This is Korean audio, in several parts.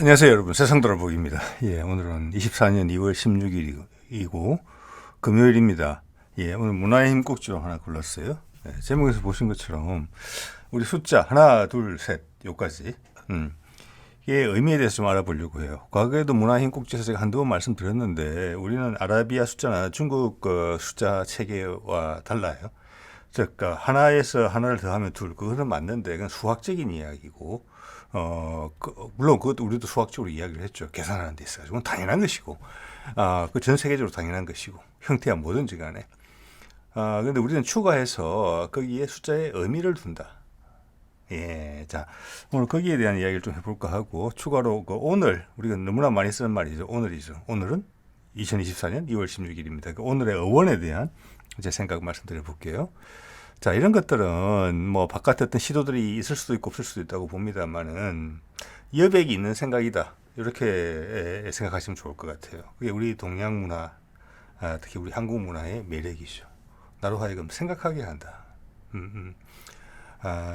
안녕하세요, 여러분. 세상돌아보기입니다. 예, 오늘은 24년 2월 16일이고 금요일입니다. 예, 오늘 문화의 힘 꼭지로 하나 골랐어요. 예, 제목에서 보신 것처럼 우리 숫자 하나, 둘, 셋 요까지 이게 의미에 대해서 좀 알아보려고 해요. 과거에도 문화의 힘 꼭지에서 제가 한두 번 말씀드렸는데 우리는 아라비아 숫자나 중국 숫자 체계와 달라요. 즉 하나에서 하나를 더하면 둘, 그거는 맞는데 그건 수학적인 이야기고 물론 그것도 우리도 수학적으로 이야기를 했죠. 계산하는 데 있어서 그건 당연한 것이고 그 전 세계적으로 당연한 것이고 형태야 뭐든지 간에 근데 우리는 추가해서 거기에 숫자에 의미를 둔다. 예, 자 오늘 거기에 대한 이야기를 좀 해볼까 하고 추가로 오늘 우리가 너무나 많이 쓰는 말이죠. 오늘이죠. 오늘은 2024년 2월 16일입니다. 그 오늘의 어원에 대한 제 생각 말씀드려 볼게요. 자, 이런 것들은 뭐 바깥에 어떤 시도들이 있을 수도 있고 없을 수도 있다고 봅니다만은 여백이 있는 생각이다. 이렇게 생각하시면 좋을 것 같아요. 그게 우리 동양 문화, 특히 우리 한국 문화의 매력이죠. 나로 하여금 생각하게 한다.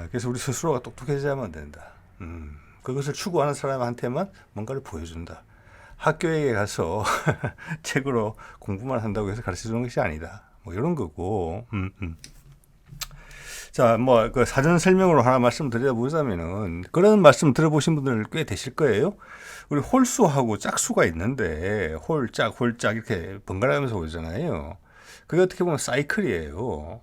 그래서 우리 스스로가 똑똑해져야만 된다. 그것을 추구하는 사람한테만 뭔가를 보여준다. 학교에 가서 책으로 공부만 한다고 해서 가르쳐 주는 것이 아니다. 뭐 이런 거고. 자, 뭐 그 사전 설명으로 하나 말씀드려보자면은 그런 말씀 들어보신 분들 꽤 되실 거예요. 우리 홀수하고 짝수가 있는데 홀짝 이렇게 번갈아가면서 오잖아요. 그게 어떻게 보면 사이클이에요.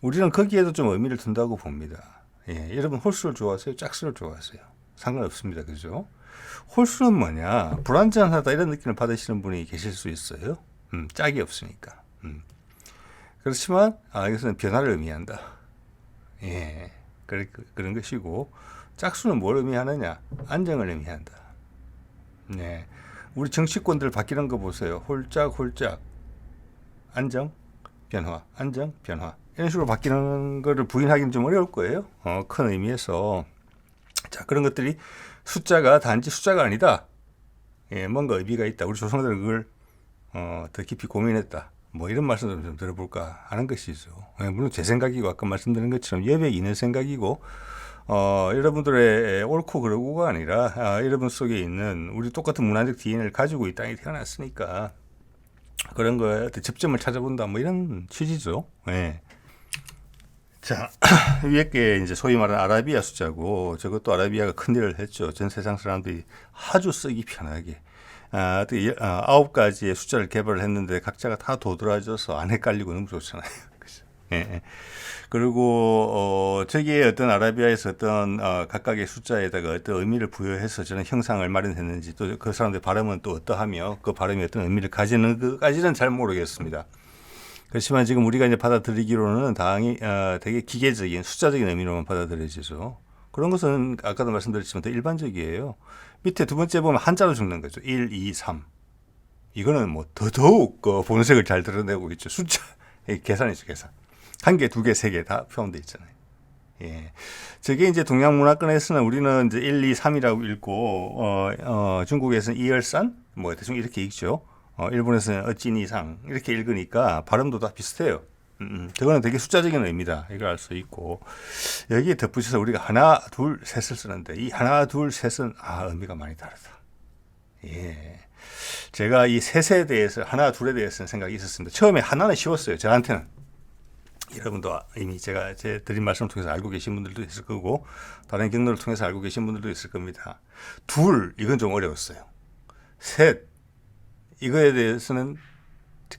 우리는 거기에도 좀 의미를 둔다고 봅니다. 예, 여러분 홀수를 좋아하세요? 짝수를 좋아하세요? 상관없습니다. 그죠? 홀수는 뭐냐? 불완전하다 이런 느낌을 받으시는 분이 계실 수 있어요. 짝이 없으니까. 그렇지만 이것은 변화를 의미한다. 예, 그런 것이고 짝수는 뭘 의미하느냐? 안정을 의미한다. 네, 우리 정치권들 바뀌는 거 보세요. 홀짝 안정 변화 안정 변화 이런 식으로 바뀌는 거를 부인하기는 좀 어려울 거예요. 큰 의미에서 자 그런 것들이 숫자가 단지 숫자가 아니다. 예, 뭔가 의미가 있다. 우리 조상들은 그걸 더 깊이 고민했다. 뭐 이런 말씀을 좀 들어볼까 하는 것이죠. 예, 물론 제 생각이고 아까 말씀드린 것처럼 여백이 있는 생각이고 여러분들의 옳고 그르고가 아니라 여러분 속에 있는 우리 똑같은 문화적 DNA를 가지고 이 땅에 태어났으니까 그런 거에 접점을 찾아본다 뭐 이런 취지죠. 예. 자 위에 게 이제 소위 말하는 아라비아 숫자고 저것도 아라비아가 큰일을 했죠. 전 세상 사람들이 아주 쓰기 편하게 9가지의 숫자를 개발을 했는데 각자가 다 도드라져서 안 헷갈리고 너무 좋잖아요. 예. 그리고 저기에 어떤 아라비아에서 어떤 각각의 숫자에다가 어떤 의미를 부여해서 저는 형상을 마련했는지 또 그 사람들의 발음은 또 어떠하며 그 발음이 어떤 의미를 가지는 것까지는 잘 모르겠습니다. 그렇지만 지금 우리가 이제 받아들이기로는 당연히 되게 기계적인 숫자적인 의미로만 받아들여지죠. 그런 것은 아까도 말씀드렸지만 더 일반적이에요. 밑에 두 번째 보면 한자로 적는 거죠. 1, 2, 3. 이거는 뭐 더더욱 본색을 잘 드러내고 있죠. 숫자 계산이죠, 계산. 한 개, 두 개, 세 개 다 표현되어 있잖아요. 예. 저게 이제 동양 문화권에서는 우리는 이제 1, 2, 3이라고 읽고, 중국에서는 이열산? 뭐 대충 이렇게 읽죠. 일본에서는 어찌니상 이렇게 읽으니까 발음도 다 비슷해요. 저거는 되게 숫자적인 의미다. 이걸 알 수 있고, 여기에 덧붙여서 우리가 하나, 둘, 셋을 쓰는데, 이 하나, 둘, 셋은, 의미가 많이 다르다. 예. 제가 이 셋에 대해서, 하나, 둘에 대해서는 생각이 있었습니다. 처음에 하나는 쉬웠어요. 저한테는. 여러분도 이미 제가 제 드린 말씀을 통해서 알고 계신 분들도 있을 거고 다른 경로를 통해서 알고 계신 분들도 있을 겁니다. 둘 이건 좀 어려웠어요. 셋 이거에 대해서는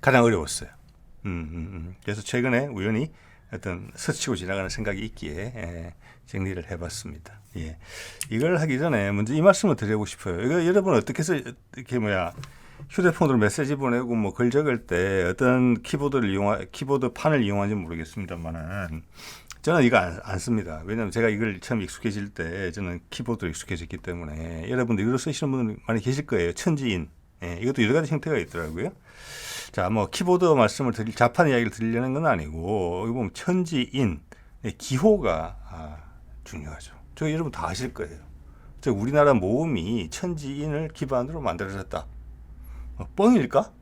가장 어려웠어요. 그래서 최근에 우연히 어떤 스치고 지나가는 생각이 있기에 정리를 해봤습니다. 예. 이걸 하기 전에 먼저 이 말씀을 드리고 싶어요. 이거 여러분 어떻게 해서 이렇게 휴대폰으로 메시지 보내고 뭐 글 적을 때 어떤 키보드 판을 이용하는지 모르겠습니다만은 저는 이거 안 씁니다. 왜냐하면 제가 이걸 처음 익숙해질 때 저는 키보드로 익숙해졌기 때문에 여러분들 이걸 쓰시는 분들 많이 계실 거예요. 천지인. 예, 이것도 여러 가지 형태가 있더라고요. 자, 뭐 키보드 말씀을 자판 이야기를 드리려는 건 아니고 이거 보면 천지인 기호가 중요하죠. 저 여러분 다 아실 거예요. 즉 우리나라 모음이 천지인을 기반으로 만들어졌다. 뻥일까?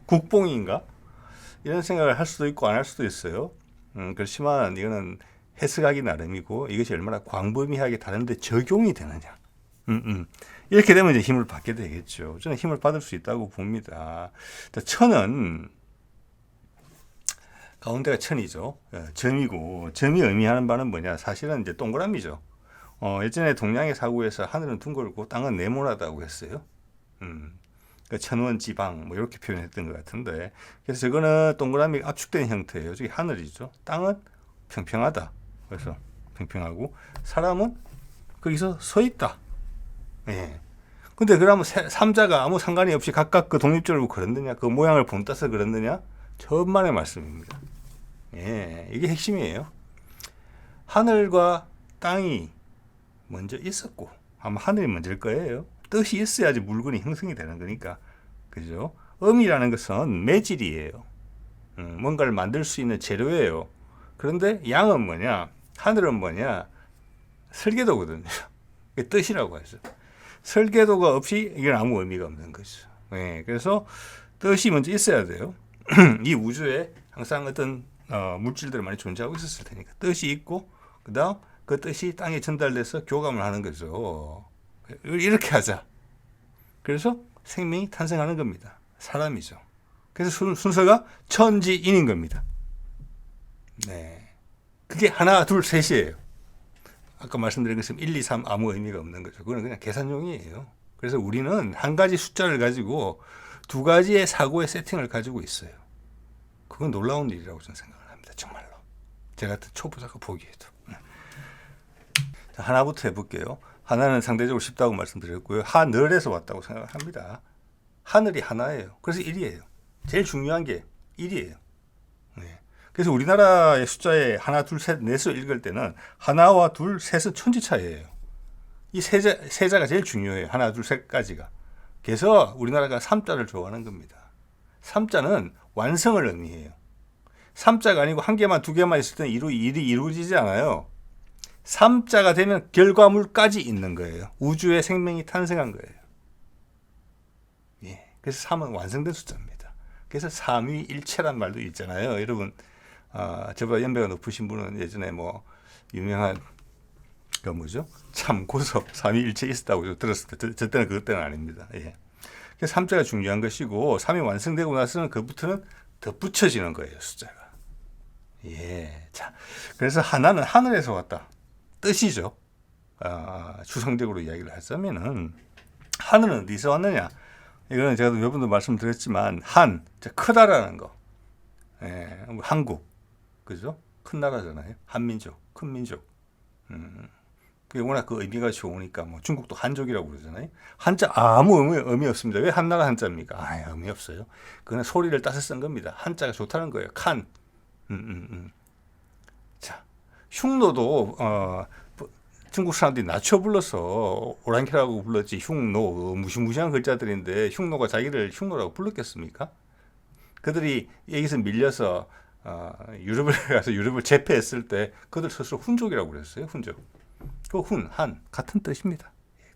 국뽕인가? 이런 생각을 할 수도 있고 안 할 수도 있어요. 그렇지만 이거는 해석하기 나름이고 이것이 얼마나 광범위하게 다른데 적용이 되느냐. 이렇게 되면 이제 힘을 받게 되겠죠. 저는 힘을 받을 수 있다고 봅니다. 천은 가운데가 천이죠. 점이고, 점이 의미하는 바는 뭐냐? 사실은 이제 동그라미죠. 예전에 동양의 사고에서 하늘은 둥글고 땅은 네모나다고 했어요. 그러니까 천원지방 뭐 이렇게 표현했던 것 같은데, 그래서 저거는 동그라미 압축된 형태예요. 저기 하늘이죠. 땅은 평평하다. 그래서 평평하고, 사람은 거기서 서 있다. 예. 근데 그러면 삼자가 아무 상관이 없이 각각 그 독립적으로 그렸느냐? 그 모양을 본따서 그렸느냐? 천만의 말씀입니다. 예, 이게 핵심이에요. 하늘과 땅이 먼저 있었고, 아마 하늘이 먼저일 거예요. 뜻이 있어야지 물건이 형성이 되는 거니까. 그죠? 음이라는 것은 매질이에요. 뭔가를 만들 수 있는 재료예요. 그런데 양은 뭐냐? 하늘은 뭐냐? 설계도거든요. 뜻이라고 하죠. 설계도가 없이 이건 아무 의미가 없는 거죠. 예, 그래서 뜻이 먼저 있어야 돼요. 이 우주에 항상 어떤 물질들이 많이 존재하고 있었을 테니까 뜻이 있고, 그다음 그 뜻이 땅에 전달돼서 교감을 하는 거죠. 이렇게 하자. 그래서 생명이 탄생하는 겁니다. 사람이죠. 그래서 순서가 천지인인 겁니다. 네, 그게 하나, 둘, 셋이에요. 아까 말씀드린 것처럼 1, 2, 3 아무 의미가 없는 거죠. 그건 그냥 계산용이에요. 그래서 우리는 한 가지 숫자를 가지고 두 가지의 사고의 세팅을 가지고 있어요. 그건 놀라운 일이라고 저는 생각을 합니다. 정말로. 제가 같은 초보자가 보기에도. 자, 하나부터 해볼게요. 하나는 상대적으로 쉽다고 말씀드렸고요. 하늘에서 왔다고 생각을 합니다. 하늘이 하나예요. 그래서 1이에요. 제일 중요한 게 1이에요. 네. 그래서 우리나라의 숫자에 하나, 둘, 셋, 넷을 읽을 때는 하나와 둘, 셋은 천지차이예요. 이 세자가 제일 중요해요. 하나, 둘, 셋까지가. 그래서 우리나라가 3자를 좋아하는 겁니다. 3자는 완성을 의미해요. 3자가 아니고 한 개만 두 개만 있을 때는 일이 이루어지지 않아요. 3자가 되면 결과물까지 있는 거예요. 우주에 생명이 탄생한 거예요. 예. 그래서 3은 완성된 숫자입니다. 그래서 삼위일체란 말도 있잖아요. 여러분, 저보다 연배가 높으신 분은 예전에 뭐 유명한 그 뭐죠? 참고서 삼위일체 있었다고 들었을 때, 저 때는 그것 때는 아닙니다. 예. 그래서 3자가 중요한 것이고, 3이 완성되고 나서는 그부터는 덧붙여지는 거예요, 숫자가. 예. 자, 그래서 하나는 하늘에서 왔다. 뜻이죠. 추상적으로 이야기를 하자면은, 하늘은 어디서 왔느냐? 이거는 제가 몇 번도 말씀드렸지만, 크다라는 거. 예, 한국. 그죠? 큰 나라잖아요. 한민족, 큰 민족. 그게 워낙 그 의미가 좋으니까, 뭐 중국도 한족이라고 그러잖아요. 한자 아무 의미 없습니다. 왜 한나라 한자입니까? 의미 없어요. 그건 소리를 따서 쓴 겁니다. 한자가 좋다는 거예요. 칸. 자, 흉노도 중국 사람들이 낮춰 불러서 오랑캐라고 불렀지, 흉노 무시무시한 글자들인데 흉노가 자기를 흉노라고 불렀겠습니까? 그들이 여기서 밀려서 유럽을 가서 유럽을 제패했을 때 그들 스스로 훈족이라고 그랬어요. 훈족. 그 한 같은 뜻입니다.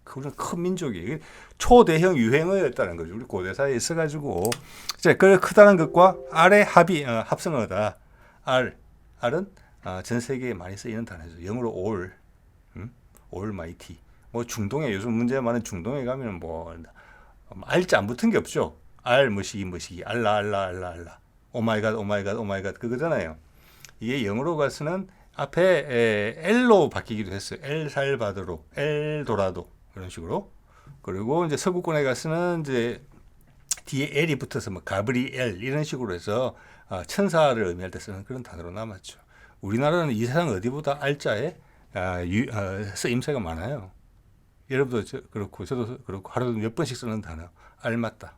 그런 큰 민족이 초대형 유행어였다는 거죠. 우리 고대사에 있어가지고, 그 크다는 것과 알의 합성어다. 알은 전 세계에 많이 쓰이는 단어죠. 영어로 almighty. 뭐 중동에 요즘 문제 많은 중동에 가면 뭐 알자 안 붙은 게 없죠. 머시기 알라 오마이갓 그거잖아요. 이게 영어로 가서는 앞에 L로 바뀌기도 했어요. 엘살바도르, 엘도라도 그런 식으로. 그리고 이제 서구권에 가서는 이제 뒤에 L이 붙어서 뭐 가브리엘 이런 식으로 해서 천사를 의미할 때 쓰는 그런 단어로 남았죠. 우리나라는 이 세상 어디보다 알자에 쓰임새가 많아요. 여러분도 그렇고 저도 그렇고 하루도 몇 번씩 쓰는 단어. 알맞다.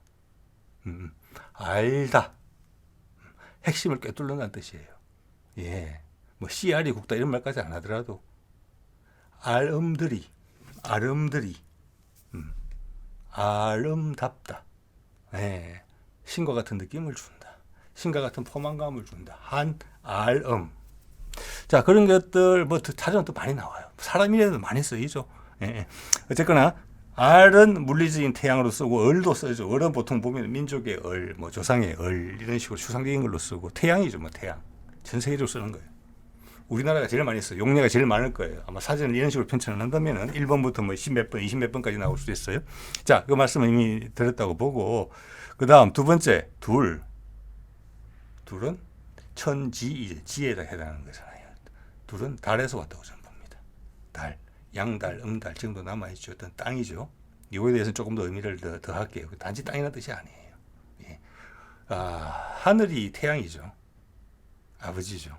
알다. 핵심을 꿰뚫는다는 뜻이에요. 예. 뭐 씨알이 굵다 이런 말까지 안 하더라도 아름드리, 아름답다. 예. 신과 같은 느낌을 준다. 신과 같은 포만감을 준다. 자, 그런 것들 뭐 자료는 또 많이 나와요. 사람 이름도 많이 쓰이죠. 예. 어쨌거나 알은 물리적인 태양으로 쓰고 을도 쓰죠. 을은 보통 보면 민족의 을, 뭐 조상의 을 이런 식으로 추상적인 걸로 쓰고 태양이죠, 뭐 태양. 전 세계적으로 쓰는 거예요. 우리나라가 제일 많이 있어요. 용례가 제일 많을 거예요. 아마 사전을 이런 식으로 편찬을 한다면은 1번부터 뭐 10몇 번, 20몇 번까지 나올 수도 있어요. 자, 그 말씀은 이미 들었다고 보고, 그 다음 두 번째, 둘은 천지, 지에다 해당하는 거잖아요. 둘은 달에서 왔다고 저는 봅니다. 달, 양달, 음달 지금도 남아있죠. 어떤 땅이죠. 이거에 대해서는 조금 더 의미를 더 할게요. 단지 땅이라는 뜻이 아니에요. 예. 하늘이 태양이죠. 아버지죠.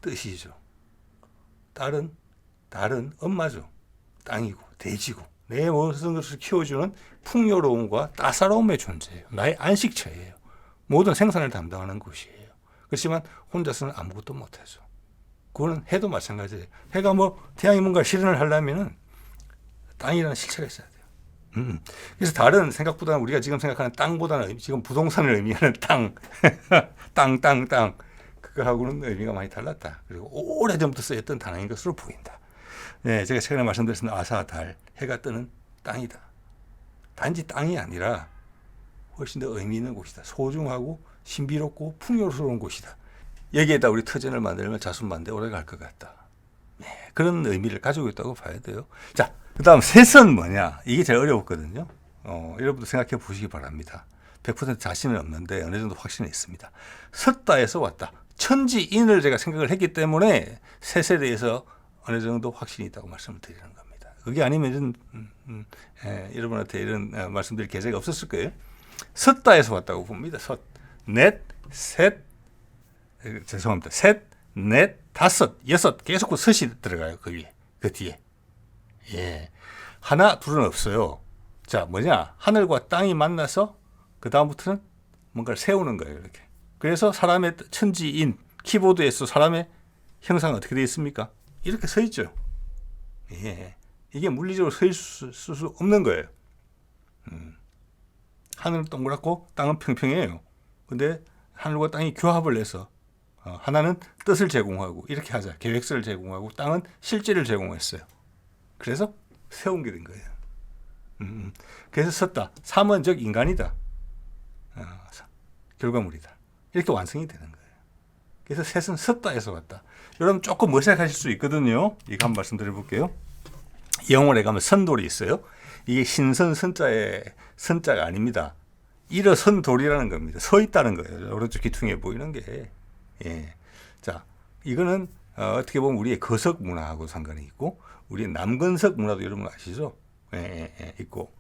뜻이죠. 달은 엄마죠. 땅이고 돼지고 내 모든 것을 키워주는 풍요로움과 따사로움의 존재예요. 나의 안식처예요. 모든 생산을 담당하는 곳이에요. 그렇지만 혼자서는 아무것도 못하죠. 그거는 해도 마찬가지예요. 해가 태양이 뭔가 실현을 하려면은 땅이라는 실체가 있어야 돼요. 그래서 달은 생각보다 우리가 지금 생각하는 땅보다는 지금 부동산을 의미하는 땅, 땅. 그거하고는 의미가 많이 달랐다. 그리고 오래전부터 쓰였던 단어인 것으로 보인다. 네, 제가 최근에 말씀드렸습니다. 아사, 달, 해가 뜨는 땅이다. 단지 땅이 아니라 훨씬 더 의미 있는 곳이다. 소중하고 신비롭고 풍요로운 곳이다. 여기에다 우리 터전을 만들면 자수만대 오래 갈 것 같다. 네, 그런 의미를 가지고 있다고 봐야 돼요. 자, 그 다음 셋은 뭐냐? 이게 제일 어려웠거든요. 여러분도 생각해 보시기 바랍니다. 100% 자신은 없는데 어느 정도 확신이 있습니다. 섰다에서 왔다. 천지인을 제가 생각을 했기 때문에 셋에 대해서 어느 정도 확신이 있다고 말씀을 드리는 겁니다. 그게 아니면 여러분한테 이런 말씀드릴 계획이 없었을 거예요. 섰다에서 왔다고 봅니다. 셋, 넷, 다섯, 여섯 계속 그 섯이 들어가요. 그 위에, 그 뒤에. 예, 하나, 둘은 없어요. 자, 뭐냐? 하늘과 땅이 만나서 그 다음부터는 뭔가를 세우는 거예요. 이렇게. 그래서 사람의 천지인 키보드에서 사람의 형상은 어떻게 되어 있습니까? 이렇게 서 있죠. 예, 이게 물리적으로 서 있을 수 없는 거예요. 하늘은 동그랗고 땅은 평평해요. 근데 하늘과 땅이 교합을 해서 하나는 뜻을 제공하고 이렇게 하자. 계획서를 제공하고 땅은 실제를 제공했어요. 그래서 세운 게 된 거예요. 그래서 섰다. 3은 즉 인간이다. 결과물이다. 이렇게 완성이 되는 거예요. 그래서 셋은 섰다에서 왔다. 여러분 조금 어색하실 수 있거든요. 이거 한번 말씀드려볼게요. 영어에 가면 선돌이 있어요. 이게 신선 선자의 선자가 아닙니다. 일어선 돌이라는 겁니다. 서 있다는 거예요. 오른쪽 귀퉁이에 보이는 게. 예. 자, 이거는 어떻게 보면 우리의 거석 문화하고 상관이 있고 우리의 남건석 문화도 여러분 아시죠? 있고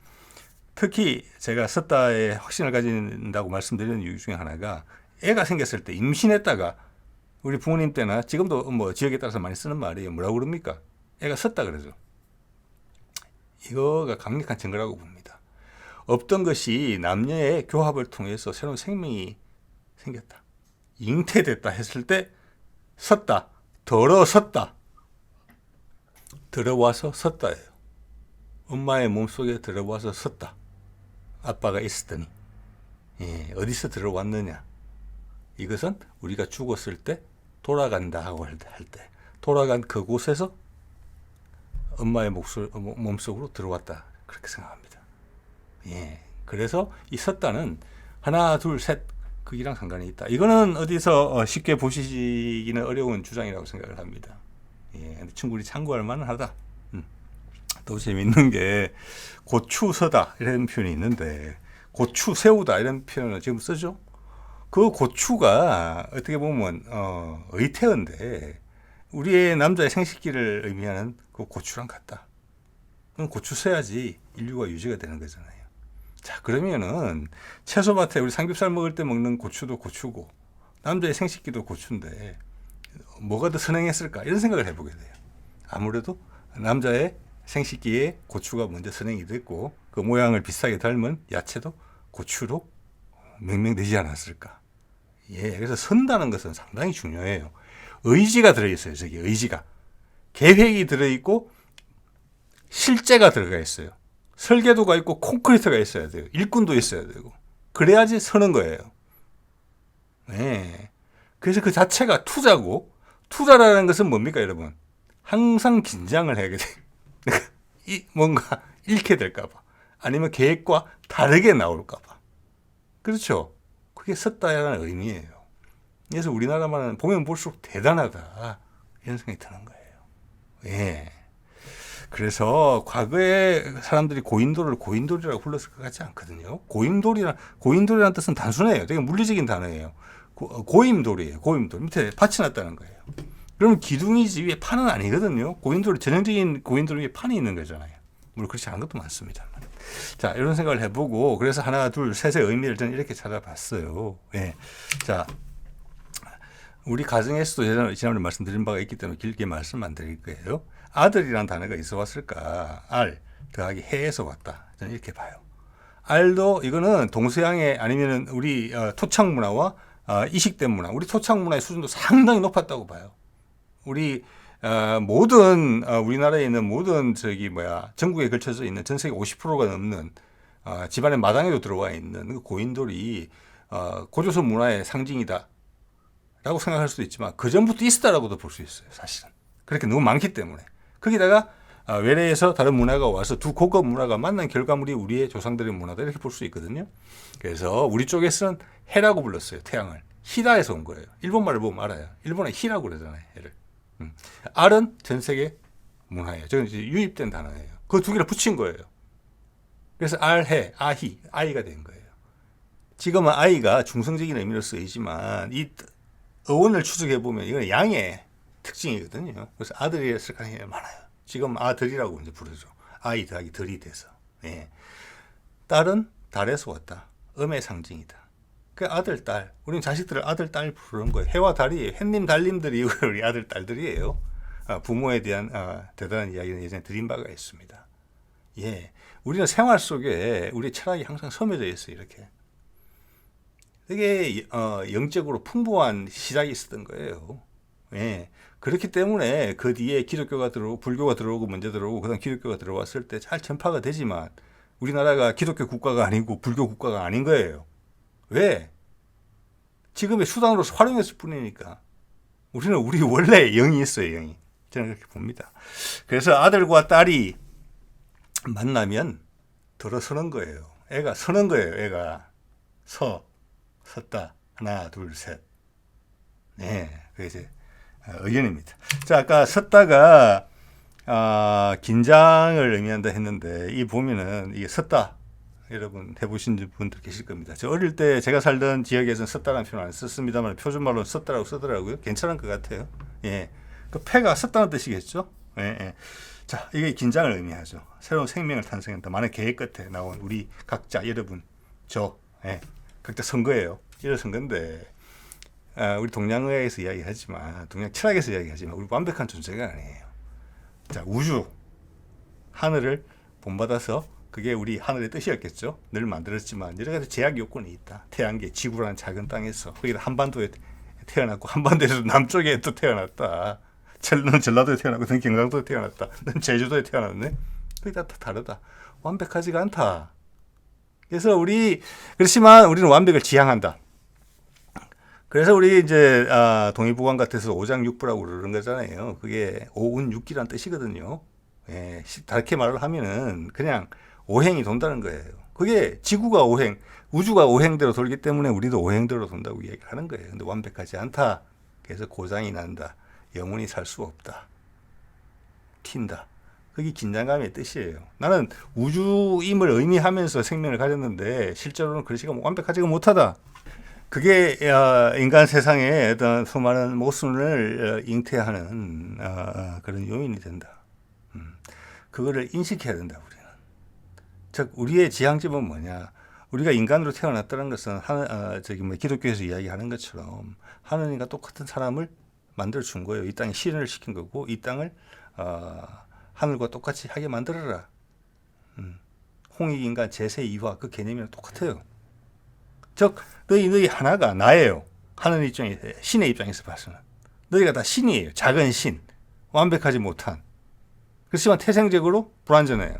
특히 제가 섰다에 확신을 가진다고 말씀드리는 이유 중에 하나가 애가 생겼을 때 임신했다가 우리 부모님 때나 지금도 뭐 지역에 따라서 많이 쓰는 말이에요. 뭐라고 그럽니까? 애가 섰다 그러죠. 이거가 강력한 증거라고 봅니다. 없던 것이 남녀의 교합을 통해서 새로운 생명이 생겼다. 잉태됐다 했을 때 섰다. 들어섰다. 들어와서 섰다예요. 엄마의 몸속에 들어와서 섰다. 아빠가 있었더니 어디서 들어왔느냐. 이것은 우리가 죽었을 때 돌아간다 하고 할 때 돌아간 그곳에서 엄마의 몸속으로 들어왔다. 그렇게 생각합니다. 예. 그래서 이 섰다는 하나, 둘, 셋 그기랑 상관이 있다. 이거는 어디서 쉽게 보시기는 어려운 주장이라고 생각을 합니다. 예. 근데 충분히 참고할 만하다. 또 재밌는 게 고추서다 이런 표현이 있는데 고추 세우다 이런 표현을 지금 쓰죠. 그 고추가 어떻게 보면 의태어인데 우리의 남자의 생식기를 의미하는 그 고추랑 같다. 그럼 고추 써야지 인류가 유지가 되는 거잖아요. 자, 그러면은 채소밭에 우리 삼겹살 먹을 때 먹는 고추도 고추고 남자의 생식기도 고추인데 뭐가 더 선행했을까 이런 생각을 해보게 돼요. 아무래도 남자의 생식기에 고추가 먼저 선행이 됐고 그 모양을 비슷하게 닮은 야채도 고추로 명명되지 않았을까. 예, 그래서 선다는 것은 상당히 중요해요. 의지가 들어있어요. 저기 의지가. 계획이 들어있고 실제가 들어가 있어요. 설계도가 있고 콘크리트가 있어야 돼요. 일꾼도 있어야 되고. 그래야지 서는 거예요. 네. 그래서 그 자체가 투자고 투자라는 것은 뭡니까 여러분? 항상 긴장을 해야 돼요. 뭔가 잃게 될까봐 아니면 계획과 다르게 나올까봐. 그렇죠. 그게 섰다라는 의미예요. 그래서 우리나라만은 보면 볼수록 대단하다. 이런 생각이 드는 거예요. 예. 그래서 과거에 사람들이 고인돌이라고 불렀을 것 같지 않거든요. 고인돌이라는 뜻은 단순해요. 되게 물리적인 단어예요. 고임돌이에요. 고임돌. 밑에 밭이 났다는 거예요. 그러면 기둥이지 위에 판은 아니거든요. 전형적인 고인돌 위에 판이 있는 거잖아요. 물론 그렇지 않은 것도 많습니다. 자, 이런 생각을 해보고, 그래서 하나, 둘, 셋의 의미를 저는 이렇게 찾아봤어요. 예. 자, 우리 가정에서도 지난번에 말씀드린 바가 있기 때문에 길게 말씀 안 드릴 거예요. 아들이라는 단어가 있어 왔을까? 알 더하기 해에서 왔다. 저는 이렇게 봐요. 알도 이거는 동서양의 아니면은 우리 토착 문화와 이식된 문화, 우리 토착 문화의 수준도 상당히 높았다고 봐요. 우리 모든 우리나라에 있는 모든 전국에 걸쳐져 있는 전 세계 50%가 넘는 집안의 마당에도 들어와 있는 그 고인돌이 고조선 문화의 상징이다 라고 생각할 수도 있지만 그 전부터 있었다라고도 볼 수 있어요. 사실은 그렇게 너무 많기 때문에. 거기다가 외래에서 다른 문화가 와서 두 고급 문화가 만난 결과물이 우리의 조상들의 문화다 이렇게 볼 수 있거든요. 그래서 우리 쪽에서는 해라고 불렀어요. 태양을 히다에서 온 거예요. 일본말을 보면 알아요. 일본에 히라고 그러잖아요. 해를. 알은 전 세계 문화예요. 저는 이제 유입된 단어예요. 그 두 개를 붙인 거예요. 그래서 알해, 아히, 아이가 된 거예요. 지금은 아이가 중성적인 의미로 쓰이지만 이 어원을 추적해 보면 이건 양의 특징이거든요. 그래서 아들이었을 가능성이 많아요. 지금 아들이라고 이제 부르죠. 아이 더하기 들이 돼서. 예. 딸은 달에서 왔다. 음의 상징이다. 그 아들, 딸. 우리는 자식들을 아들, 딸 부르는 거예요. 해와 달이에요. 햇님, 달님들이 우리 아들, 딸들이에요. 부모에 대한 대단한 이야기는 예전에 드린 바가 있습니다. 예. 우리는 생활 속에 우리 철학이 항상 섬여져 있어요. 이렇게. 되게 영적으로 풍부한 시작이 있었던 거예요. 예. 그렇기 때문에 그 뒤에 기독교가 들어오고 불교가 들어오고 먼저 들어오고 그다음 기독교가 들어왔을 때 잘 전파가 되지만 우리나라가 기독교 국가가 아니고 불교 국가가 아닌 거예요. 왜? 지금의 수단으로서 활용했을 뿐이니까. 우리는 우리 원래 영이 있어요. 영이. 저는 그렇게 봅니다. 그래서 아들과 딸이 만나면 들어서는 거예요. 애가 서는 거예요. 애가 섰다. 하나, 둘, 셋. 네, 그게 이제 의견입니다. 자, 아까 섰다가 긴장을 의미한다 했는데 이 보면은 이게 섰다. 여러분 해보신 분들 계실 겁니다. 저 어릴 때 제가 살던 지역에서는 섰다라는 표현 안 썼습니다만 표준말로는 섰다라고 쓰더라고요. 괜찮은 것 같아요. 예, 그 패가 섰다는 뜻이겠죠. 예, 예. 자, 이게 긴장을 의미하죠. 새로운 생명을 탄생한다. 많은 계획 끝에 나온 우리 각자 여러분 예, 각자 선거예요. 이런 선거인데 우리 동양의학에서 이야기하지만 동양 철학에서 이야기하지만 우리 완벽한 존재가 아니에요. 자, 우주 하늘을 본받아서 그게 우리 하늘의 뜻이었겠죠. 늘 만들었지만 여러 가지 제약 요건이 있다. 태양계 지구라는 작은 땅에서 거기다 한반도에 태어났고 한반도에서 남쪽에 또 태어났다. 넌 전라도에 태어났고 넌 경상도에 태어났다. 넌 제주도에 태어났네. 그게 다 다르다. 완벽하지가 않다. 그래서 그렇지만 우리는 완벽을 지향한다. 그래서 우리 이제 동의보감 같아서 오장육부라고 그러는 거잖아요. 그게 오운육기란 뜻이거든요. 예, 다르게 말을 하면은 그냥 오행이 돈다는 거예요. 그게 지구가 오행, 우주가 오행대로 돌기 때문에 우리도 오행대로 돈다고 얘기하는 거예요. 근데 완벽하지 않다. 그래서 고장이 난다. 영원히 살 수 없다. 튄다. 그게 긴장감의 뜻이에요. 나는 우주임을 의미하면서 생명을 가졌는데 실제로는 그렇지가 완벽하지가 못하다. 그게 인간 세상의 어떤 수많은 모순을 잉태하는 그런 요인이 된다. 그거를 인식해야 된다. 우리는. 즉 우리의 지향점은 뭐냐? 우리가 인간으로 태어났다는 것은 기독교에서 이야기하는 것처럼 하느님과 똑같은 사람을 만들어 준 거예요. 이 땅에 실현을 시킨 거고 이 땅을 하늘과 똑같이 하게 만들어라. 홍익인간 제세2화 그 개념이랑 똑같아요. 즉 너희 하나가 나예요. 하늘 입장에서 신의 입장에서 봐서는 너희가 다 신이에요. 작은 신, 완벽하지 못한. 그렇지만 태생적으로 불완전해요.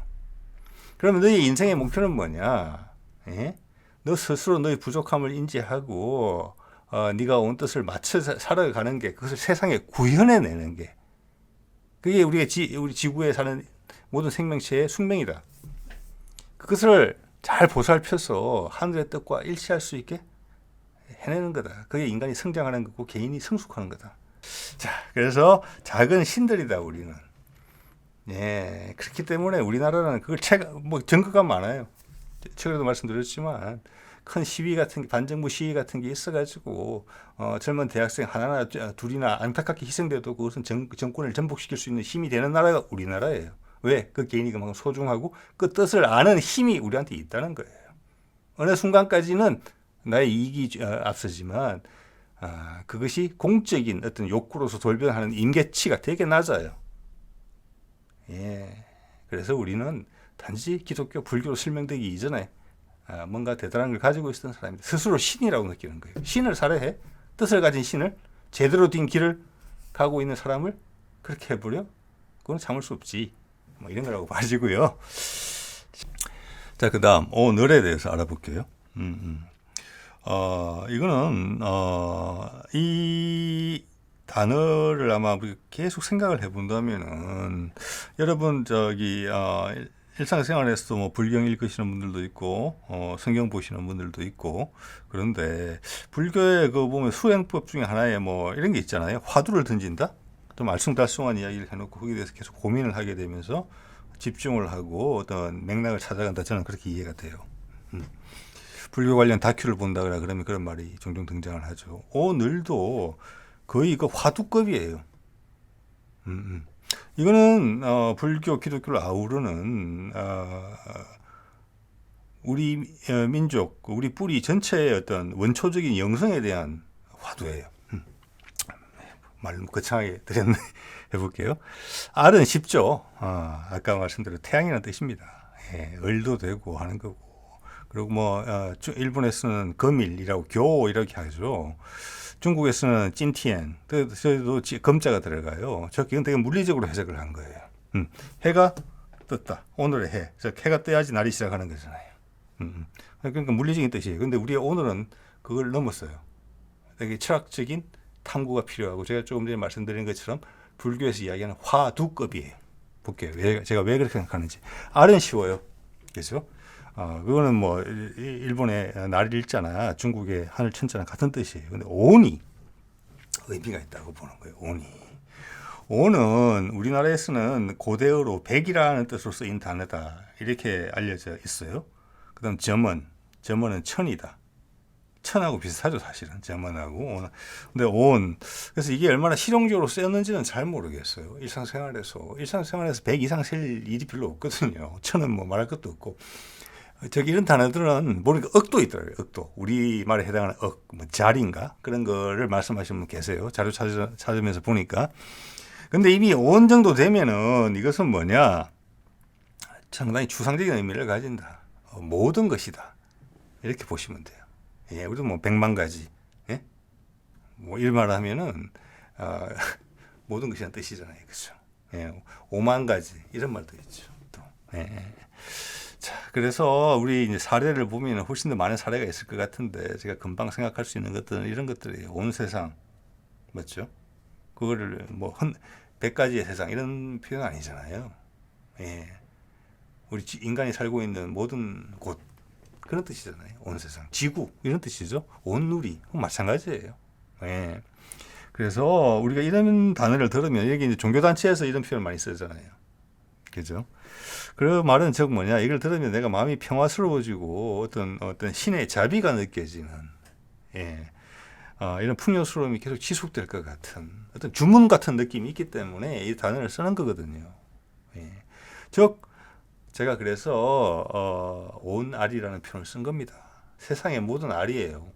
그러면 너희 인생의 목표는 뭐냐? 예? 너 스스로 너희 부족함을 인지하고 네가 온 뜻을 맞춰 살아가는 게 그것을 세상에 구현해내는 게 그게 우리 지구에 사는 모든 생명체의 숙명이다. 그것을 잘 보살펴서 하늘의 뜻과 일치할 수 있게 해내는 거다. 그게 인간이 성장하는 거고 개인이 성숙하는 거다. 자, 그래서 작은 신들이다 우리는. 예, 그렇기 때문에 우리나라는 그걸 뭐 증거가 많아요. 최근에도 말씀드렸지만 큰 시위 같은 게, 반정부 시위 같은 게 있어가지고 젊은 대학생 하나나 둘이나 안타깝게 희생돼도 그것은 정권을 전복시킬 수 있는 힘이 되는 나라가 우리나라예요. 왜? 그 개인이 그만큼 소중하고 그 뜻을 아는 힘이 우리한테 있다는 거예요. 어느 순간까지는 나의 이익이 앞서지만 그것이 공적인 어떤 욕구로서 돌변하는 임계치가 되게 낮아요. 예. 그래서 우리는 단지 기독교, 불교로 설명되기 이전에 뭔가 대단한 걸 가지고 있었던 사람입니다. 스스로 신이라고 느끼는 거예요. 신을 살해해? 뜻을 가진 신을? 제대로 된 길을 가고 있는 사람을 그렇게 해버려? 그건 참을 수 없지. 뭐 이런 거라고 봐지고요. 자, 그 다음 오늘에 대해서 알아볼게요. 이거는 이 단어를 아마 계속 생각을 해본다면은 여러분 일상생활에서도 뭐 불경 읽으시는 분들도 있고 성경 보시는 분들도 있고 그런데 불교의 그 보면 수행법 중에 하나에 뭐 이런 게 있잖아요. 화두를 던진다. 좀 알쏭달쏭한 이야기를 해놓고 거기에 대해서 계속 고민을 하게 되면서 집중을 하고 어떤 맥락을 찾아간다. 저는 그렇게 이해가 돼요. 불교 관련 다큐를 본다 그러면 그런 말이 종종 등장을 하죠. 오늘도 거의 그 화두급이에요. 이거는 불교, 기독교를 아우르는 우리 민족, 우리 뿌리 전체의 어떤 원초적인 영성에 대한 화두예요. 말 거창하게 드렸네. 해볼게요. 알은 쉽죠. 아까 말씀드린 태양이라는 뜻입니다. 예, 을도 되고 하는 거고. 그리고 뭐 일본에서는 거밀이라고 교 이렇게 하죠. 중국에서는 찐티엔, 저도 검자가 들어가요. 이건 되게 물리적으로 해석을 한 거예요. 해가 떴다. 오늘의 해. 해가 떠야지 날이 시작하는 거잖아요. 그러니까 물리적인 뜻이에요. 근데 우리의 오늘은 그걸 넘었어요. 되게 철학적인 탐구가 필요하고 제가 조금 전에 말씀드린 것처럼 불교에서 이야기하는 화두급이에요. 볼게요. 제가 왜 그렇게 생각하는지. 알은 쉬워요. 그렇죠? 그거는 뭐 일본의 날일자나 중국의 하늘 천자나 같은 뜻이에요. 근데 오니 의미가 있다고 보는 거예요. 오는 우리나라에서는 고대어로 백이라는 뜻으로 쓰인 단어다 이렇게 알려져 있어요. 그다음 점원은 천이다. 천하고 비슷하죠 사실은 점원하고. 근데 그래서 이게 얼마나 실용적으로 쓰였는지는 잘 모르겠어요. 일상생활에서 100 이상 쓸 일이 별로 없거든요. 천은 뭐 말할 것도 없고. 이런 단어들은 모르니까 억도 있더라고요. 억도. 우리말에 해당하는 뭐 자리인가? 그런 거를 말씀하시는 분 계세요. 자료 찾으면서 보니까. 근데 이미 온 정도 되면은 이것은 뭐냐? 상당히 추상적인 의미를 가진다. 모든 것이다. 이렇게 보시면 돼요. 예, 우리도 뭐 100만 가지. 예? 뭐 이런 말 하면은, 모든 것이라는 뜻이잖아요. 그죠? 예, 5만 가지. 이런 말도 있죠. 또. 예. 자, 그래서 우리 이제 사례를 보면 훨씬 더 많은 사례가 있을 것 같은데 제가 금방 생각할 수 있는 것들은 이런 것들이에요. 온 세상 맞죠? 그거를 뭐 100가지의 세상 이런 표현 아니잖아요. 예, 우리 인간이 살고 있는 모든 곳 그런 뜻이잖아요. 온 세상, 지구 이런 뜻이죠. 온 누리 마찬가지예요. 예. 그래서 우리가 이런 단어를 들으면 여기 이제 종교단체에서 이런 표현을 많이 쓰잖아요. 그죠? 그 말은 즉 뭐냐? 이걸 들으면 내가 마음이 평화스러워지고 어떤 신의 자비가 느껴지는, 예, 이런 풍요스러움이 계속 지속될 것 같은 어떤 주문 같은 느낌이 있기 때문에 이 단어를 쓰는 거거든요. 예. 즉 제가 그래서 온 알이라는 표현을 쓴 겁니다. 세상의 모든 알이에요.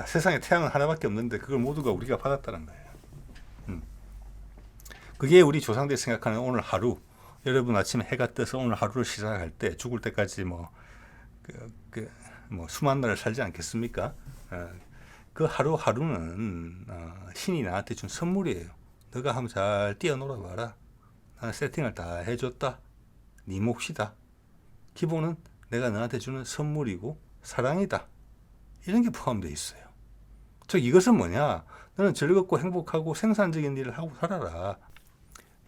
세상에 태양은 하나밖에 없는데 그걸 모두가 우리가 받았다는 거예요. 그게 우리 조상들이 생각하는 오늘 하루. 여러분 아침에 해가 떠서 오늘 하루를 시작할 때 죽을 때까지 뭐 수만 날을 살지 않겠습니까? 그 하루하루는 신이 나한테 준 선물이에요. 너가 한번 잘 뛰어놀아 봐라. 나는 세팅을 다 해줬다. 네 몫이다. 기본은 내가 너한테 주는 선물이고 사랑이다. 이런 게 포함되어 있어요. 즉 이것은 뭐냐? 너는 즐겁고 행복하고 생산적인 일을 하고 살아라.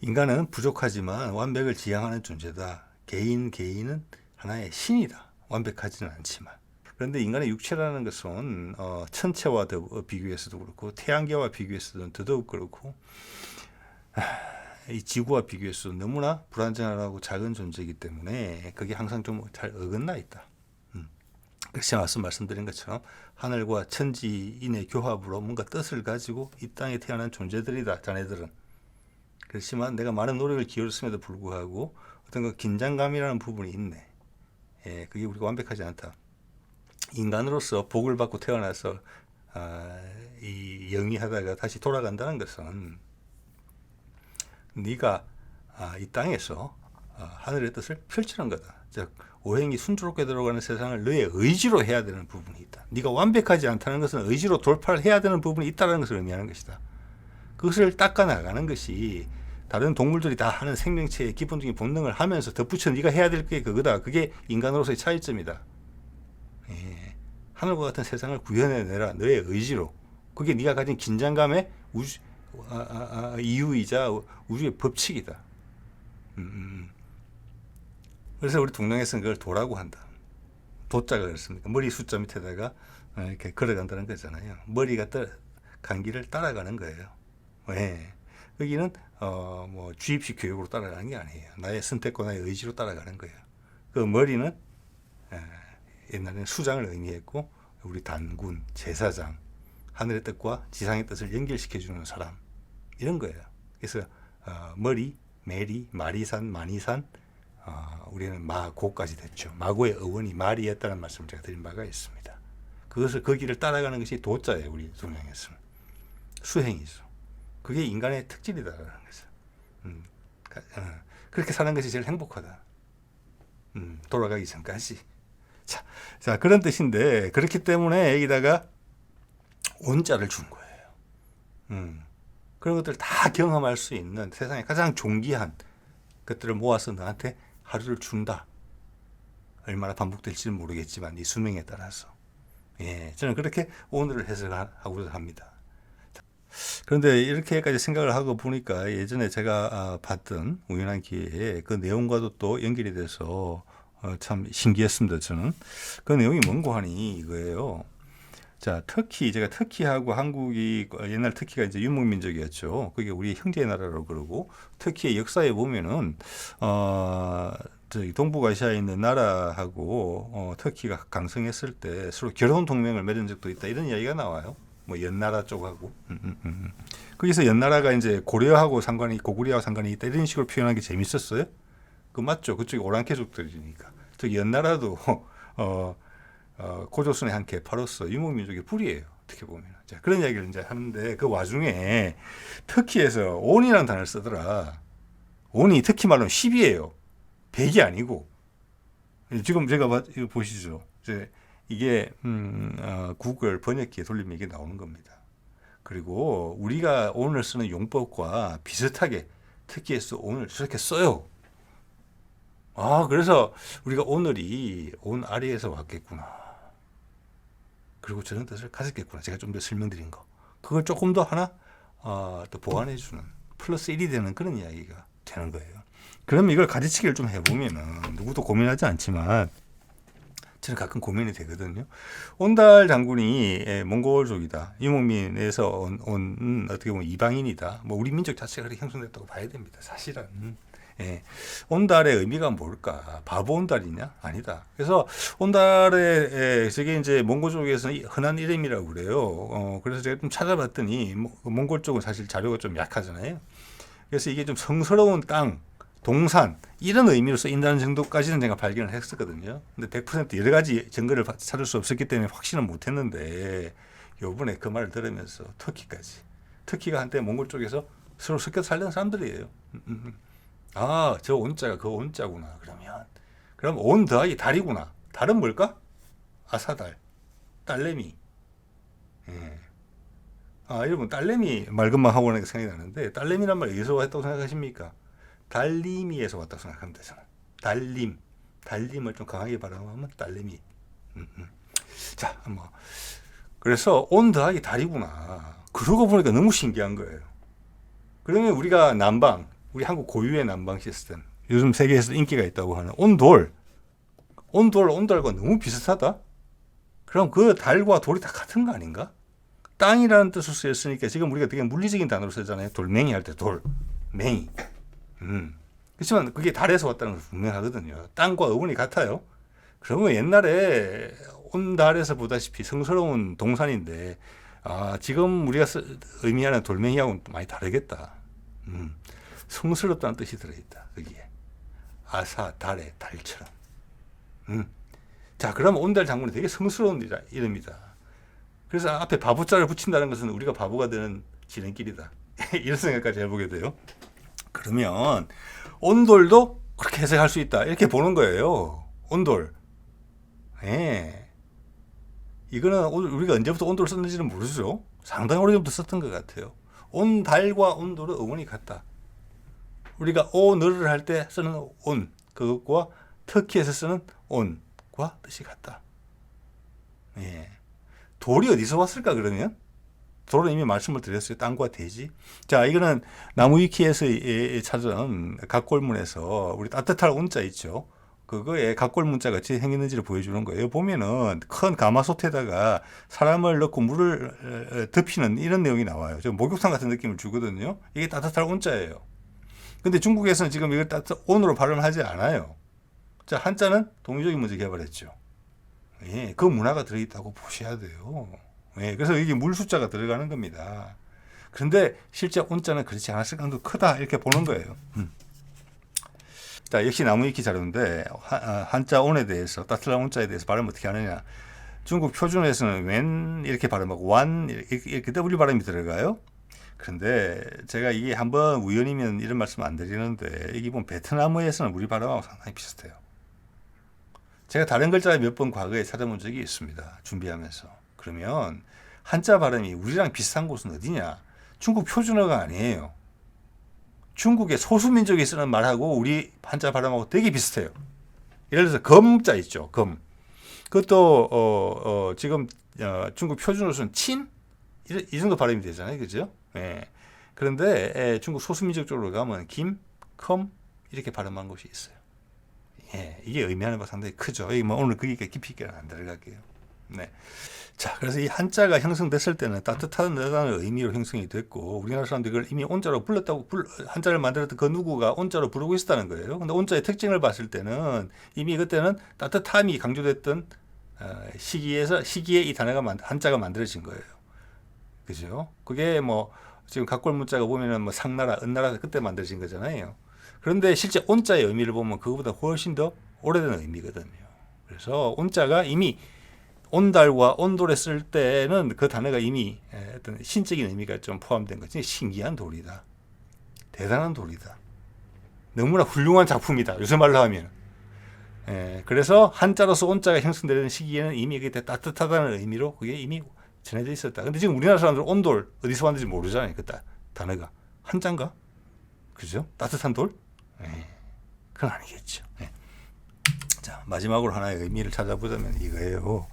인간은 부족하지만 완벽을 지향하는 존재다. 개인은 하나의 신이다. 완벽하지는 않지만. 그런데 인간의 육체라는 것은 천체와 비교해서도 그렇고 태양계와 비교해서도 더더욱 그렇고 이 지구와 비교해서 너무나 불안정하고 작은 존재이기 때문에 그게 항상 좀 잘 어긋나 있다. 그래서 말씀드린 것처럼 하늘과 천지인의 교합으로 뭔가 뜻을 가지고 이 땅에 태어난 존재들이다. 자네들은. 그렇지만 내가 많은 노력을 기울였음에도 불구하고 어떤 그 긴장감이라는 부분이 있네. 예, 그게 우리가 완벽하지 않다. 인간으로서 복을 받고 태어나서 이 영위하다가 다시 돌아간다는 것은 네가 이 땅에서 하늘의 뜻을 펼치는 거다. 즉 오행이 순조롭게 들어가는 세상을 너의 의지로 해야 되는 부분이 있다. 네가 완벽하지 않다는 것은 의지로 돌파를 해야 되는 부분이 있다는 것을 의미하는 것이다. 그것을 닦아 나가는 것이 다른 동물들이 다 하는 생명체의 기본적인 본능을 하면서 덧붙여 네가 해야 될 게 그거다. 그게 인간으로서의 차이점이다. 예. 하늘과 같은 세상을 구현해내라. 너의 의지로. 그게 네가 가진 긴장감의 이유이자 우주의 법칙이다. 그래서 우리 동양에서는 그걸 도라고 한다. 도자가 그렇습니까? 머리 숫자 밑에다가 이렇게 걸어간다는 거잖아요. 머리가 간 길을 따라가는 거예요. 왜? 여기는 뭐 주입식 교육으로 따라가는 게 아니에요. 나의 선택과 나의 의지로 따라가는 거예요. 그 머리는 옛날에는 수장을 의미했고 우리 단군, 제사장, 하늘의 뜻과 지상의 뜻을 연결시켜주는 사람 이런 거예요. 그래서 머리, 메리, 마리산, 마니산 우리는 마고까지 됐죠. 마고의 어원이 말이었다는 말씀을 제가 드린 바가 있습니다. 그것을 그 길을 따라가는 것이 도자예요. 우리 동양에서는. 수행이죠. 그게 인간의 특질이다라는 거죠. 그렇게 사는 것이 제일 행복하다. 돌아가기 전까지. 자, 그런 뜻인데 그렇기 때문에 여기다가 온자를 준 거예요. 그런 것들을 다 경험할 수 있는 세상에 가장 존귀한 것들을 모아서 너한테 하루를 준다. 얼마나 반복될지는 모르겠지만 네 수명에 따라서. 예, 저는 그렇게 오늘을 해석하고자 합니다. 그런데 이렇게까지 생각을 하고 보니까 예전에 제가 봤던 우연한 기회에 그 내용과도 또 연결이 돼서 참 신기했습니다. 저는 그 내용이 뭔고 하니 이거예요. 자, 제가 터키하고 한국이 옛날 터키가 이제 유목민족이었죠. 그게 우리 형제 나라라고 그러고 터키의 역사에 보면은 저기 동북아시아에 있는 나라하고 터키가 강성했을 때 서로 결혼 동맹을 맺은 적도 있다 이런 이야기가 나와요. 뭐 연나라 쪽하고. 거기서 연나라가 이제 고구려하고 상관이 있다 이런 식으로 표현한 게 재밌었어요. 그 맞죠? 그쪽이 오랑캐족들이니까. 저 연나라도 고조선의 한 계파로서 유목민족의 뿌리예요. 어떻게 보면. 자, 그런 이야기를 이제 하는데 그 와중에 터키에서 온이라는 단어를 쓰더라. 온이 터키 말로는 10이에요. 100이 아니고. 지금 제가 이거 보시죠. 이게 구글 번역기에 돌리면 이게 나오는 겁니다. 그리고 우리가 온을 쓰는 용법과 비슷하게 터키에서 온을 저렇게 써요. 그래서 우리가 오늘이 온 아래에서 왔겠구나. 그리고 저런 뜻을 가졌겠구나. 제가 좀 더 설명드린 거. 그걸 조금 더 하나 더 보완해주는 플러스 1이 되는 그런 이야기가 되는 거예요. 그러면 이걸 가지치기를 좀 해보면은 누구도 고민하지 않지만 저는 가끔 고민이 되거든요. 온달 장군이 몽골족이다. 유목민에서 온 어떻게 보면 이방인이다. 뭐 우리 민족 자체가 그렇게 형성됐다고 봐야 됩니다. 사실은. 예. 온달의 의미가 뭘까? 바보 온달이냐? 아니다. 그래서 온달의 저게 이제 몽골 쪽에서는 흔한 이름이라고 그래요. 그래서 제가 좀 찾아봤더니 몽골 쪽은 사실 자료가 좀 약하잖아요. 그래서 이게 좀 성스러운 땅, 동산 이런 의미로 쓰인다는 정도까지는 제가 발견을 했었거든요. 근데 100% 여러 가지 증거를 찾을 수 없었기 때문에 확신은 못했는데 요번에 그 말을 들으면서 터키가 한때 몽골 쪽에서 서로 섞여 살던 사람들이에요. 저 온자가 그 온자구나. 그럼 온 더하기 달이구나. 달은 뭘까? 아사달, 딸내미. 예. 여러분 딸내미 말것만 하고 나니까 생각이 나는데 딸내미란 말 어디서 왔다고 생각하십니까? 달림이에서 왔다고 생각합니다. 저는 달림을 좀 강하게 발음하면 딸내미. 자, 그래서 온 더하기 달이구나. 그러고 보니까 너무 신기한 거예요. 그러면 우리가 우리 한국 고유의 난방 시스템, 요즘 세계에서 인기가 있다고 하는 온달과 너무 비슷하다. 그럼 그 달과 돌이 다 같은 거 아닌가? 땅이라는 뜻으로 쓰였으니까 지금 우리가 되게 물리적인 단어로 쓰잖아요. 돌멩이 할 때 돌멩이. 그렇지만 그게 달에서 왔다는 건 분명하거든요. 땅과 어원이 같아요. 그러면 옛날에 온 달에서 보다시피 성스러운 동산인데 지금 우리가 의미하는 돌멩이하고는 많이 다르겠다. 성스럽다는 뜻이 들어있다. 거기에. 아사, 달에, 달처럼. 자, 그러면 온달 장군이 되게 성스러운 이름이다. 그래서 앞에 바보자를 붙인다는 것은 우리가 바보가 되는 지름길이다. 이런 생각까지 해보게 돼요. 그러면 온돌도 그렇게 해석할 수 있다. 이렇게 보는 거예요. 온돌. 예. 이거는 우리가 언제부터 온돌을 썼는지는 모르죠. 상당히 오래전부터 썼던 것 같아요. 온달과 온돌은 어원이 같다. 우리가 오늘을 할 때 쓰는 온, 그것과 터키에서 쓰는 온과 뜻이 같다. 예. 돌이 어디서 왔을까 그러면? 돌은 이미 말씀을 드렸어요. 땅과 대지. 자, 이거는 나무위키에서 찾은 각골문에서 우리 따뜻할 온자 있죠. 그거에 각골 문자가 어떻게 생겼는지를 보여주는 거예요. 보면은 큰 가마솥에다가 사람을 넣고 물을 덮이는 이런 내용이 나와요. 좀 목욕탕 같은 느낌을 주거든요. 이게 따뜻할 온자예요. 근데 중국에서는 지금 이걸 온으로 발음하지 않아요. 자, 한자는 동유적인 문제 개발했죠. 예, 그 문화가 들어있다고 보셔야 돼요. 예, 그래서 이게 물 숫자가 들어가는 겁니다. 그런데 실제 온자는 그렇지 않았을 가능성도 크다 이렇게 보는 거예요. 자, 역시 나무위키 자료인데 한자 온에 대해서 따뜻한 온자에 대해서 발음 어떻게 하느냐. 중국 표준어에서는 웬 이렇게 발음하고 완 이렇게 W 발음이 들어가요. 그런데 제가 이게 한번 우연이면 이런 말씀 안 드리는데 이게 보면 베트남어에서는 우리 발음하고 상당히 비슷해요. 제가 다른 글자 몇 번 과거에 찾아본 적이 있습니다. 준비하면서. 그러면 한자 발음이 우리랑 비슷한 곳은 어디냐? 중국 표준어가 아니에요. 중국의 소수민족이 쓰는 말하고 우리 한자 발음하고 되게 비슷해요. 예를 들어서 검자 있죠. 검. 그것도 지금 중국 표준어로서는 친? 이 정도 발음이 되잖아요. 그죠? 예. 그런데 중국 소수민족 쪽으로 가면 김, 컴 이렇게 발음한 곳이 있어요. 예, 이게 의미하는 바 상당히 크죠. 뭐 오늘 거기가 깊이 있게는 안 들어갈게요. 네. 자, 그래서 이 한자가 형성됐을 때는 따뜻하다는 의미로 형성이 됐고, 우리나라 사람들이 그걸 이미 온자로 불렀다고, 한자를 만들었던 그 누구가 온자로 부르고 있었다는 거예요. 근데 온자의 특징을 봤을 때는 이미 그때는 따뜻함이 강조됐던 시기에 이 단어가 한자가 만들어진 거예요. 그죠? 그게 뭐 지금 각골 문자가 보면은 뭐 상나라, 은나라 그때 만들어진 거잖아요. 그런데 실제 온자의 의미를 보면 그거보다 훨씬 더 오래된 의미거든요. 그래서 온자가 이미 온달과 온돌에 쓸 때는 그 단어가 이미 어떤 신적인 의미가 좀 포함된 거지. 신기한 돌이다. 대단한 돌이다. 너무나 훌륭한 작품이다. 요새 말로 하면. 그래서 한자로서 온자가 형성되는 시기에는 이미 그때 따뜻하다는 의미로 그게 이미 전해져 있었다. 근데 지금 우리나라 사람들은 온돌 어디서 왔는지 모르잖아요. 그 단어가. 한자인가? 그죠? 따뜻한 돌? 그건 아니겠죠. 자, 마지막으로 하나의 의미를 찾아보자면 이거예요.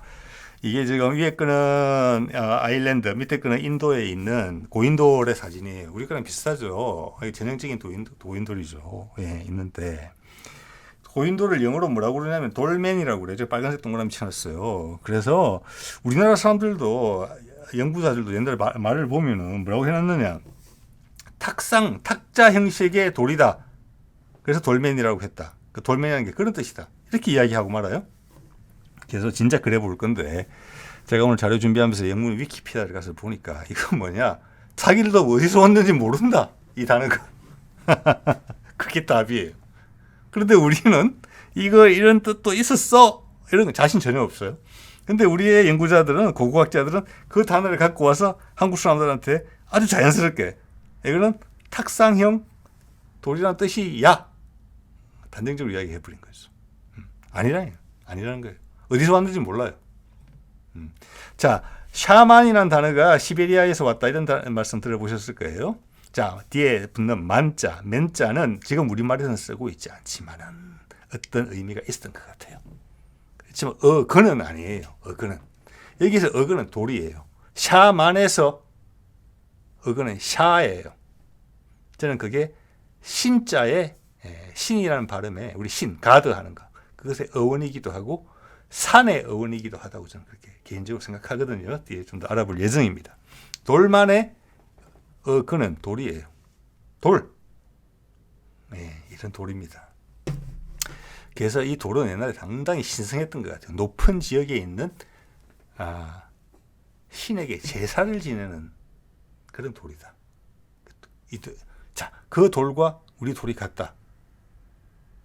이게 지금 위에 거는 아일랜드, 밑에 거는 인도에 있는 고인돌의 사진이에요. 우리 거랑 비슷하죠. 전형적인 도인돌이죠. 예, 있는데 고인돌을 영어로 뭐라고 그러냐면 돌맨이라고 그래요. 빨간색 동그라미 쳐놨어요. 그래서 우리나라 사람들도 연구자들도 옛날에 말을 보면은 뭐라고 해놨느냐. 탁자 형식의 돌이다. 그래서 돌맨이라고 했다. 그 돌맨이라는 게 그런 뜻이다. 이렇게 이야기하고 말아요. 그래서 진짜 그래 볼 건데 제가 오늘 자료 준비하면서 영문 위키피디아를 가서 보니까 이건 뭐냐. 자기들도 어디서 왔는지 모른다. 이 단어가. 그게 답이에요. 그런데 우리는 이런 뜻도 있었어. 이런 거 자신 전혀 없어요. 근데 우리의 연구자들은 고고학자들은 그 단어를 갖고 와서 한국 사람들한테 아주 자연스럽게 이거는 탁상형 돌이라는 뜻이야. 단정적으로 이야기해버린 거죠. 아니라는 거예요. 어디서 왔는지 몰라요. 자, 샤만이라는 단어가 시베리아에서 왔다 이런 말씀 들어보셨을 거예요. 자, 뒤에 붙는 만자, 맨자는 지금 우리말에서는 쓰고 있지 않지만은 어떤 의미가 있었던 것 같아요. 그렇지만 어근은 아니에요. 어근은 여기서 어근은 돌이에요. 샤만에서 어근은 샤예요. 저는 그게 신자의 신이라는 발음에 우리 신, 가드 하는 거 그것의 어원이기도 하고 산의 어원이기도 하다고 저는 그렇게 개인적으로 생각하거든요. 뒤에 좀 더 알아볼 예정입니다. 돌만의 그는 돌이에요. 돌. 네, 이런 돌입니다. 그래서 이 돌은 옛날에 상당히 신성했던 것 같아요. 높은 지역에 있는 신에게 제사를 지내는 그런 돌이다. 자, 그 돌과 우리 돌이 같다.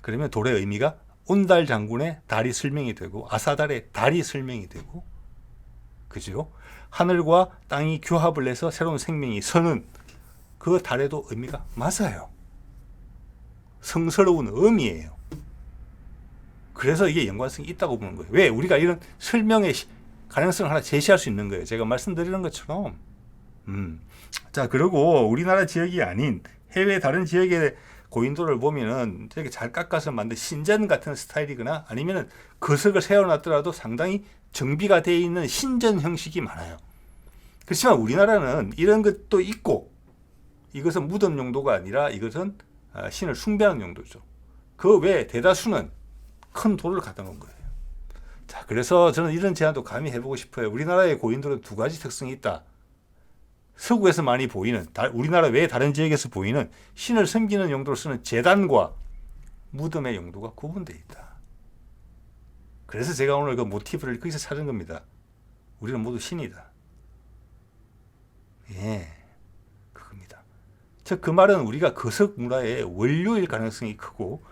그러면 돌의 의미가 온달 장군의 달이 설명이 되고 아사달의 달이 설명이 되고, 그죠? 하늘과 땅이 규합을 해서 새로운 생명이 서는 그 달에도 의미가 맞아요. 성스러운 의미예요. 그래서 이게 연관성이 있다고 보는 거예요. 왜? 우리가 이런 설명의 가능성을 하나 제시할 수 있는 거예요. 제가 말씀드리는 것처럼. 자, 그리고 우리나라 지역이 아닌 해외 다른 지역의 고인돌을 보면은 되게 잘 깎아서 만든 신전 같은 스타일이거나 아니면은 거석을 세워놨더라도 상당히 정비가 되어 있는 신전 형식이 많아요. 그렇지만 우리나라는 이런 것도 있고, 이것은 무덤 용도가 아니라 이것은 신을 숭배하는 용도죠. 그 외에 대다수는 큰 돌을 갖다 놓은 거예요. 자, 그래서 저는 이런 제안도 감히 해보고 싶어요. 우리나라의 고인돌은 두 가지 특성이 있다. 서구에서 많이 보이는, 우리나라 외에 다른 지역에서 보이는 신을 섬기는 용도로 쓰는 제단과 무덤의 용도가 구분되어 있다. 그래서 제가 오늘 그 모티브를 거기서 찾은 겁니다. 우리는 모두 신이다. 예, 그겁니다. 즉, 그 말은 우리가 거석 문화의 원료일 가능성이 크고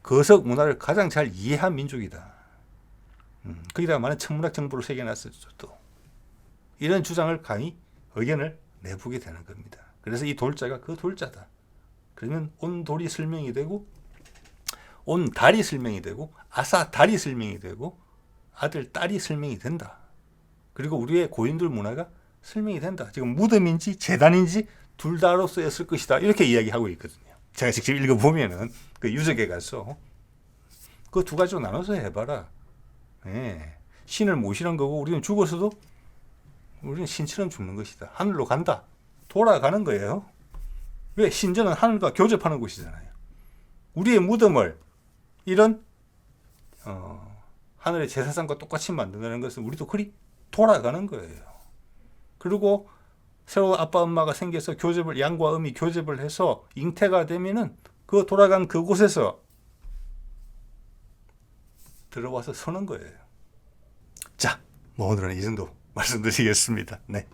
거석 문화를 가장 잘 이해한 민족이다. 거기다가 많은 천문학 정보를 새겨놨었죠. 또 이런 주장을 강히 의견을 내보게 되는 겁니다. 그래서 이 돌자가 그 돌자다. 그러면 온 돌이 설명이 되고 온 달이 설명이 되고 아사 달이 설명이 되고 아들 딸이 설명이 된다. 그리고 우리의 고인돌 문화가 설명이 된다. 지금 무덤인지 제단인지 둘 다로 쓰였을 것이다. 이렇게 이야기하고 있거든요. 제가 직접 읽어보면은 그 유적에 가서 그 두 가지로 나눠서 해봐라. 예. 신을 모시는 거고 우리는 죽어서도 우리는 신처럼 죽는 것이다. 하늘로 간다. 돌아가는 거예요. 왜? 신전은 하늘과 교접하는 곳이잖아요. 우리의 무덤을 이런 하늘의 제사상과 똑같이 만든다는 것은 우리도 그리 돌아가는 거예요. 그리고 새로 아빠 엄마가 생겨서 교접을, 양과 음이 교접을 해서 잉태가 되면은 그 돌아간 그곳에서 들어와서 서는 거예요. 자, 뭐 오늘은 이 정도 말씀드리겠습니다. 네.